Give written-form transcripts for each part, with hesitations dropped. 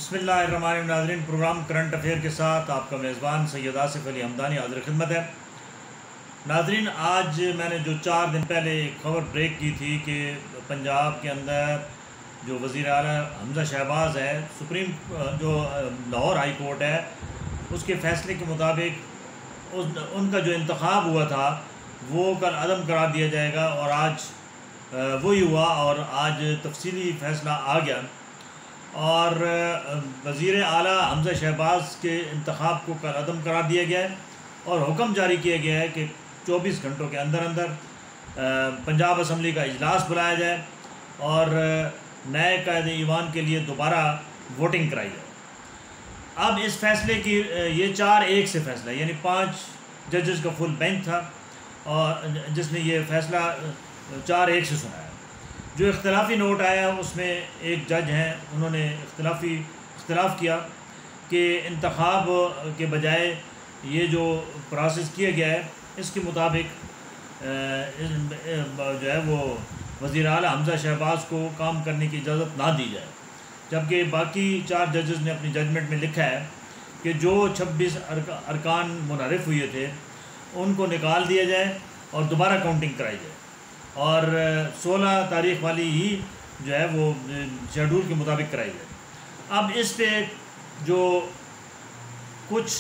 بسم اللہ الرحمن الرحیم۔ ناظرین، پروگرام کرنٹ افیئر کے ساتھ آپ کا میزبان سید آصف علی حمدانی حاضر خدمت ہے۔ ناظرین، آج میں نے جو 4 دن پہلے ایک خبر بریک کی تھی کہ پنجاب کے اندر جو وزیر اعلیٰ حمزہ شہباز ہے، جو لاہور ہائی کورٹ ہے، اس کے فیصلے کے مطابق ان کا جو انتخاب ہوا تھا وہ کل عدم قرار دیا جائے گا، اور آج وہی ہوا اور آج تفصیلی فیصلہ آ گیا، اور وزیر اعلیٰ حمزہ شہباز کے انتخاب کو کل عدم قرار دیا گیا ہے، اور حکم جاری کیا گیا ہے کہ 24 گھنٹوں کے اندر پنجاب اسمبلی کا اجلاس بلایا جائے اور نئے قائد ایوان کے لیے دوبارہ ووٹنگ کرائی جائے۔ اب اس فیصلے کی یہ 4-1 سے فیصلہ ہے، یعنی 5 ججز کا فل بینچ تھا اور جس نے یہ فیصلہ 4-1 سے سنایا۔ جو اختلافی نوٹ آیا اس میں ایک جج ہیں، انہوں نے اختلاف کیا کہ انتخاب کے بجائے یہ جو پروسیس کیا گیا ہے اس کے مطابق جو ہے وہ وزیر اعلیٰ حمزہ شہباز کو کام کرنے کی اجازت نہ دی جائے، جبکہ باقی 4 ججز نے اپنی ججمنٹ میں لکھا ہے کہ جو 26 ارکان منحرف ہوئے تھے ان کو نکال دیا جائے اور دوبارہ کاؤنٹنگ کرائی جائے، اور 16 تاریخ والی ہی جو ہے وہ شیڈول کے مطابق کرائی جائے۔ اب اس پہ جو کچھ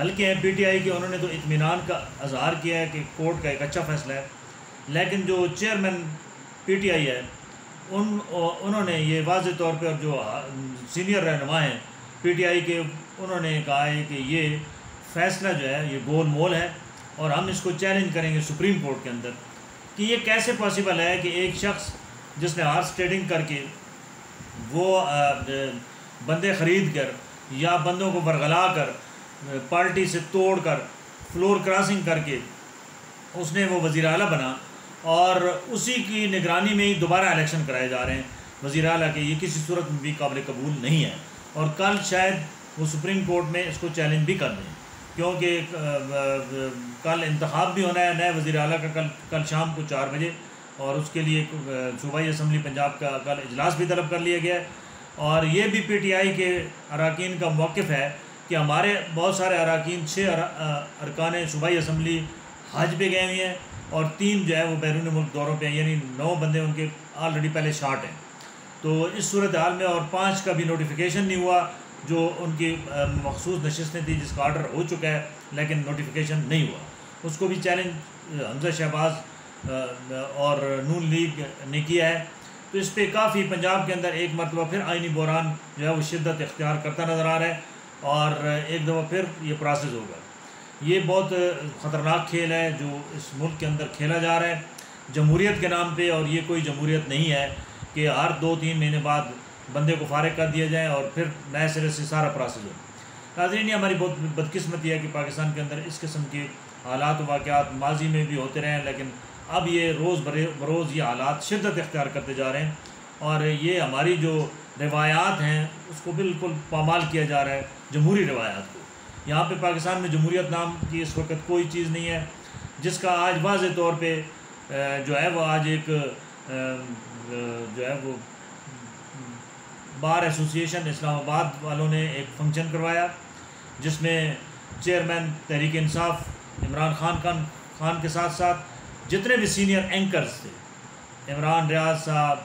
حلقے ہیں پی ٹی آئی کے، انہوں نے تو اطمینان کا اظہار کیا ہے کہ کورٹ کا ایک اچھا فیصلہ ہے، لیکن جو چیئرمین پی ٹی آئی ہے انہوں نے یہ واضح طور پہ، اور جو سینئر رہنما ہیں پی ٹی آئی کے، انہوں نے کہا ہے کہ یہ فیصلہ جو ہے یہ گول مول ہے اور ہم اس کو چیلنج کریں گے سپریم کورٹ کے اندر کہ یہ کیسے پاسبل ہے کہ ایک شخص جس نے ہارس ٹریڈنگ کر کے وہ بندے خرید کر یا بندوں کو برگلا کر پارٹی سے توڑ کر فلور کراسنگ کر کے اس نے وہ وزیر اعلیٰ بنا، اور اسی کی نگرانی میں ہی دوبارہ الیکشن کرائے جا رہے ہیں وزیر اعلیٰ کے، یہ کسی صورت میں بھی قابل قبول نہیں ہے، اور کل شاید وہ سپریم کورٹ میں اس کو چیلنج بھی کر دیں، کیونکہ کل انتخاب بھی ہونا ہے نئے وزیر اعلیٰ کا کل شام کو 4 بجے، اور اس کے لیے صوبائی اسمبلی پنجاب کا کل اجلاس بھی طلب کر لیا گیا ہے۔ اور یہ بھی پی ٹی آئی کے اراکین کا موقف ہے کہ ہمارے بہت سارے اراکین 6 ارکان صوبائی اسمبلی حج پہ گئے ہوئے ہیں اور 3 جو ہے وہ بیرون ملک دوروں پہ ہیں، یعنی 9 بندے ان کے آلریڈی پہلے شارٹ ہیں۔ تو اس صورتحال میں اور 5 کا بھی نوٹیفیکیشن نہیں ہوا، جو ان کی مخصوص نشستیں تھیں جس کا آرڈر ہو چکا ہے لیکن نوٹیفیکیشن نہیں ہوا، اس کو بھی چیلنج حمزہ شہباز اور نون لیگ نے کیا ہے۔ تو اس پہ کافی پنجاب کے اندر ایک مرتبہ پھر آئینی بحران جو ہے وہ شدت اختیار کرتا نظر آ رہا ہے، اور ایک دفعہ پھر یہ پروسیس ہوگا۔ یہ بہت خطرناک کھیل ہے جو اس ملک کے اندر کھیلا جا رہا ہے جمہوریت کے نام پہ، اور یہ کوئی جمہوریت نہیں ہے کہ ہر 2-3 مہینے بعد بندے کو فارغ کر دیا جائے اور پھر نئے سرے سے سارا پروسیس ہو۔ ناظرین، یہ ہماری بہت بدقسمتی ہے کہ پاکستان کے اندر اس قسم کے حالات و واقعات ماضی میں بھی ہوتے رہے ہیں، لیکن اب یہ روز بروز یہ حالات شدت اختیار کرتے جا رہے ہیں، اور یہ ہماری جو روایات ہیں اس کو بالکل پامال کیا جا رہا ہے، جمہوری روایات کو۔ یہاں پہ پاکستان میں جمہوریت نام کی اس وقت کوئی چیز نہیں ہے، جس کا آج واضح طور پہ جو ہے وہ آج ایک جو ہے وہ بار ایسوسیشن اسلام آباد والوں نے ایک فنکشن کروایا جس میں چیئرمین تحریک انصاف عمران خان کے ساتھ ساتھ جتنے بھی سینئر اینکرز تھے، عمران ریاض صاحب،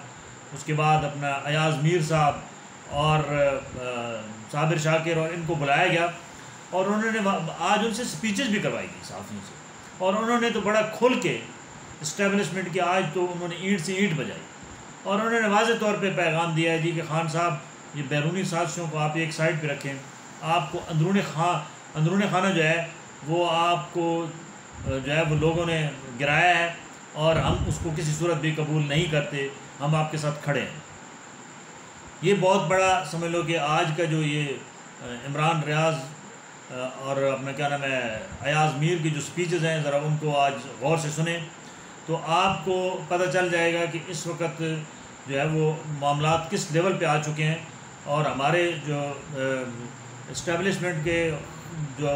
اس کے بعد اپنا ایاز میر صاحب اور صابر شاکر، اور ان کو بلایا گیا، اور انہوں نے آج ان سے سپیچز بھی کروائی گئی صحافیوں سے، اور انہوں نے تو بڑا کھل کے اسٹیبلشمنٹ کی آج تو انہوں نے اینٹ سے اینٹ بجائی، اور انہوں نے واضح طور پہ پیغام دیا ہے جی کہ خان صاحب یہ بیرونی سازشوں کو آپ ایک سائڈ پہ رکھیں، آپ کو اندرون خانہ جو ہے وہ آپ کو جو ہے وہ لوگوں نے گرایا ہے، اور ہم اس کو کسی صورت بھی قبول نہیں کرتے، ہم آپ کے ساتھ کھڑے ہیں۔ یہ بہت بڑا سمجھ لو کہ آج کا جو یہ عمران ریاض اور اپنا کیا نام ہے ایاز میر کی جو سپیچز ہیں، ذرا ان کو آج غور سے سنیں تو آپ کو پتہ چل جائے گا کہ اس وقت جو ہے وہ معاملات کس لیول پہ آ چکے ہیں، اور ہمارے جو اسٹیبلشمنٹ کے جو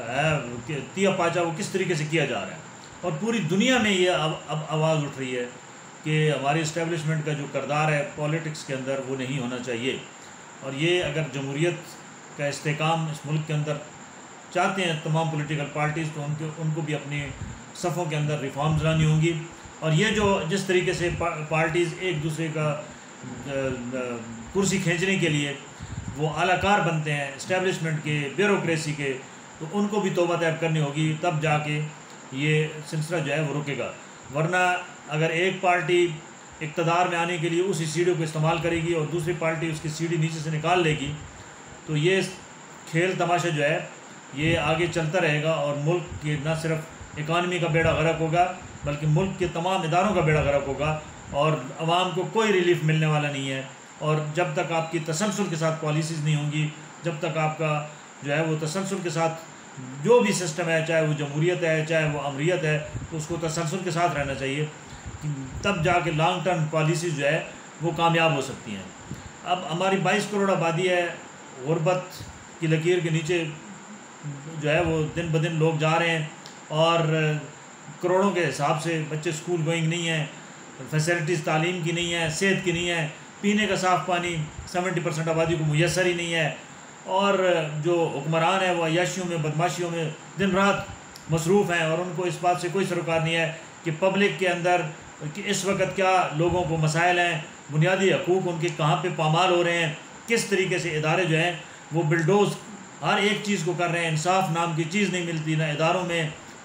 ہے تیا پاچا وہ کس طریقے سے کیا جا رہا ہے، اور پوری دنیا میں یہ اب آواز اٹھ رہی ہے کہ ہماری اسٹیبلشمنٹ کا جو کردار ہے پولیٹکس کے اندر وہ نہیں ہونا چاہیے۔ اور یہ اگر جمہوریت کا استحکام اس ملک کے اندر چاہتے ہیں تمام پولیٹیکل پارٹیز، تو ان کو بھی اپنی صفوں کے اندر ریفارمز لانی ہوں گی. اور یہ جو جس طریقے سے پارٹیز ایک دوسرے کا کرسی کھینچنے کے لیے وہ اعلی کار بنتے ہیں اسٹیبلشمنٹ کے، بیوروکریسی کے، تو ان کو بھی توبہ طیب کرنی ہوگی، تب جا کے یہ سلسلہ جو ہے وہ رکے گا. ورنہ اگر ایک پارٹی اقتدار میں آنے کے لیے اسی سیڑھی کو استعمال کرے گی اور دوسری پارٹی اس کی سیڑھی نیچے سے نکال لے گی، تو یہ کھیل تماشا جو ہے یہ آگے چلتا رہے گا، اور ملک کی نہ صرف اکانومی کا بیڑا غرق ہوگا بلکہ ملک کے تمام اداروں کا بیڑا غرق ہوگا، اور عوام کو کوئی ریلیف ملنے والا نہیں ہے. اور جب تک آپ کی تسلسل کے ساتھ پالیسیز نہیں ہوں گی، جب تک آپ کا جو ہے وہ تسلسل کے ساتھ جو بھی سسٹم ہے، چاہے وہ جمہوریت ہے چاہے وہ امریت ہے، تو اس کو تسلسل کے ساتھ رہنا چاہیے، تب جا کے لانگ ٹرم پالیسیز جو ہے وہ کامیاب ہو سکتی ہیں. اب ہماری 22 کروڑ آبادی ہے، غربت کی لکیر کے نیچے جو ہے وہ دن بدن لوگ جا رہے ہیں، اور کروڑوں کے حساب سے بچے اسکول گوئنگ نہیں ہیں، فیسلٹیز تعلیم کی نہیں ہے، صحت کی نہیں ہے، پینے کا صاف پانی 70% آبادی کو میسر ہی نہیں ہے، اور جو حکمران ہیں وہ عیاشیوں میں بدماشیوں میں دن رات مصروف ہیں، اور ان کو اس بات سے کوئی سروکار نہیں ہے کہ پبلک کے اندر کہ اس وقت کیا لوگوں کو مسائل ہیں، بنیادی حقوق ان کے کہاں پہ پامال ہو رہے ہیں، کس طریقے سے ادارے جو ہیں وہ بلڈوز ہر ایک چیز کو کر رہے ہیں. انصاف نام کی چیز نہیں ملتی نہ اداروں میں،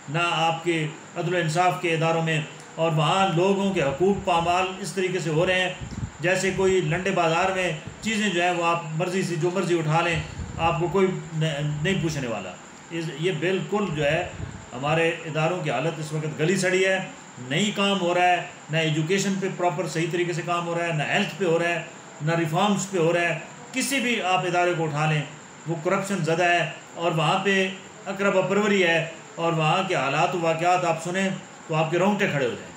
نہ آپ کے عدل و انصاف کے اداروں میں، اور وہاں لوگوں کے حقوق پامال اس طریقے سے ہو رہے ہیں جیسے کوئی لنڈے بازار میں چیزیں جو ہیں وہ آپ مرضی سے جو مرضی اٹھا لیں، آپ کو کوئی نہیں پوچھنے والا. یہ بالکل جو ہے ہمارے اداروں کی حالت اس وقت گلی سڑی ہے، نہیں کام ہو رہا ہے، نہ ایجوکیشن پہ پراپر صحیح طریقے سے کام ہو رہا ہے، نہ ہیلتھ پہ ہو رہا ہے، نہ ریفارمز پہ ہو رہا ہے. کسی بھی آپ ادارے کو اٹھا لیں وہ کرپشن زدہ ہے، اور وہاں پہ اقرب پروری ہے، اور وہاں کے حالات و واقعات آپ سنیں تو آپ کے رونگٹے کھڑے ہو جائیں.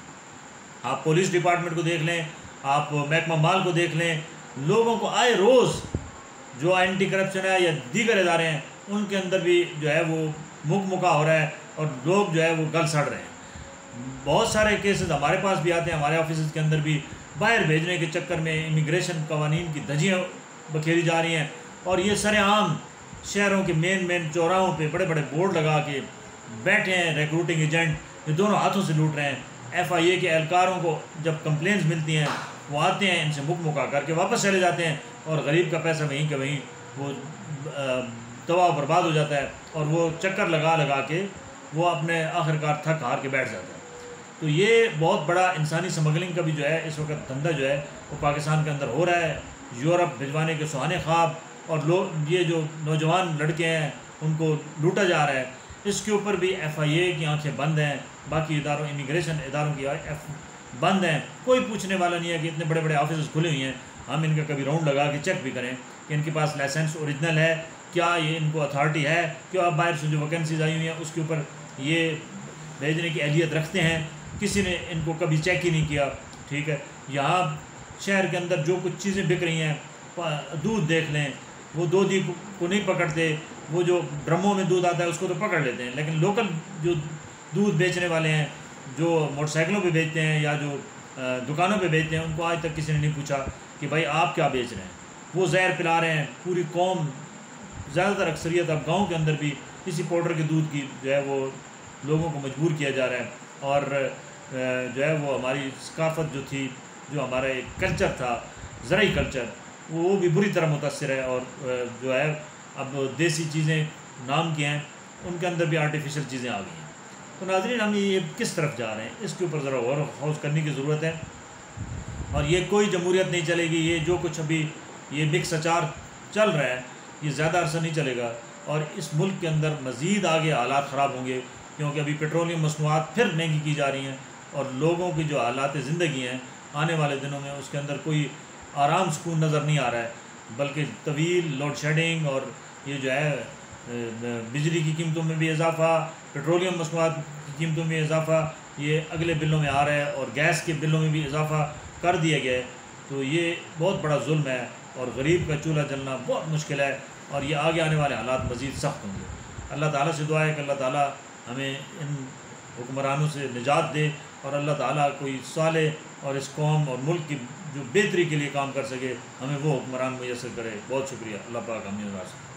آپ پولیس ڈپارٹمنٹ کو دیکھ لیں، آپ محکمہ مال کو دیکھ لیں، لوگوں کو آئے روز جو اینٹی کرپشن ہے یا دیگر ادارے ہیں ان کے اندر بھی جو ہے وہ مکا ہو رہا ہے، اور لوگ جو ہے وہ گل سڑ رہے ہیں. بہت سارے کیسز ہمارے پاس بھی آتے ہیں، ہمارے آفیسز کے اندر بھی باہر بھیجنے کے چکر میں امیگریشن قوانین کی دھجیاں بکھیری جا رہی ہیں، اور یہ سر عام شہروں کے مین چوراہوں پہ بڑے بڑے بورڈ لگا کے بیٹھے ہیں ریکروٹنگ ایجنٹ، یہ دونوں ہاتھوں سے لوٹ رہے ہیں. FIA کے اہلکاروں کو جب کمپلینز ملتی ہیں وہ آتے ہیں، ان سے مکا کر کے واپس چلے جاتے ہیں، اور غریب کا پیسہ وہیں کہ وہیں وہ تباہ و برباد ہو جاتا ہے، اور وہ چکر لگا کے وہ اپنے آخرکار تھک ہار کے بیٹھ جاتا ہے. تو یہ بہت بڑا انسانی سمگلنگ کا بھی جو ہے اس وقت دھندا جو ہے وہ پاکستان کے اندر ہو رہا ہے. یورپ بھجوانے کے سہانے خواب، اور یہ جو نوجوان لڑکے ہیں ان کو لوٹا جا رہا ہے. اس کے اوپر بھی FIA کی آنکھیں بند ہیں، باقی اداروں امیگریشن اداروں کی بند ہیں. کوئی پوچھنے والا نہیں ہے کہ اتنے بڑے بڑے آفیسز کھلے ہوئے ہیں، ہم ان کا کبھی راؤنڈ لگا کے چیک بھی کریں کہ ان کے پاس لائسنس اوریجنل ہے، کیا یہ ان کو اتھارٹی ہے، کیا اب باہر سے جو ویکینسیز آئی ہوئی ہیں اس کے اوپر یہ بھیجنے کی اہلیت رکھتے ہیں. کسی نے ان کو کبھی چیک ہی نہیں کیا. ٹھیک ہے، یہاں شہر کے اندر جو کچھ چیزیں بک رہی ہیں، دودھ دیکھ لیں، وہ دودھی کو نہیں پکڑتے، وہ جو ڈرموں میں دودھ آتا ہے اس کو تو پکڑ لیتے ہیں، لیکن لوکل جو دودھ بیچنے والے ہیں، جو موٹر سائیکلوں پہ بیچتے ہیں یا جو دکانوں پہ بیچتے ہیں، ان کو آج تک کسی نے نہیں پوچھا کہ بھائی آپ کیا بیچ رہے ہیں. وہ زہر پلا رہے ہیں. پوری قوم، زیادہ تر اکثریت اب گاؤں کے اندر بھی اسی پاؤڈر کے دودھ کی جو ہے وہ لوگوں کو مجبور کیا جا رہا ہے. اور جو ہے وہ ہماری ثقافت جو تھی، جو ہمارا ایک کلچر تھا، زرعی کلچر، وہ بھی بری طرح متاثر ہے. اور جو ہے اب دیسی چیزیں نام کی ہیں ان کے اندر بھی آرٹیفیشل چیزیں آ گئی ہیں. تو ناظرین، ہم یہ کس طرف جا رہے ہیں، اس کے اوپر ذرا غور و خوض کرنے کی ضرورت ہے. اور یہ کوئی جمہوریت نہیں چلے گی. یہ جو کچھ ابھی یہ مکس اچار چل رہا ہے یہ زیادہ عرصہ نہیں چلے گا، اور اس ملک کے اندر مزید آگے حالات خراب ہوں گے، کیونکہ ابھی پیٹرولیم مصنوعات پھر مہنگی کی جا رہی ہیں، اور لوگوں کی جو حالات زندگی ہیں آنے والے دنوں میں اس کے اندر کوئی آرام سکون نظر نہیں آ رہا ہے، بلکہ طویل لوڈ شیڈنگ، اور یہ جو ہے بجلی کی قیمتوں میں بھی اضافہ، پیٹرولیم مصنوعات کی قیمتوں میں اضافہ، یہ اگلے بلوں میں آ رہا ہے، اور گیس کے بلوں میں بھی اضافہ کر دیا گیا ہے. تو یہ بہت بڑا ظلم ہے، اور غریب کا چولہا جلنا بہت مشکل ہے، اور یہ آگے آنے والے حالات مزید سخت ہوں گے. اللہ تعالیٰ سے دعا ہے کہ اللہ تعالیٰ ہمیں ان حکمرانوں سے نجات دے، اور اللہ تعالیٰ کوئی صالح اور اس قوم اور ملک کی جو بہتری کے لیے کام کر سکے ہمیں وہ حکمران میسر کرے. بہت شکریہ. اللہ پاک ہمیں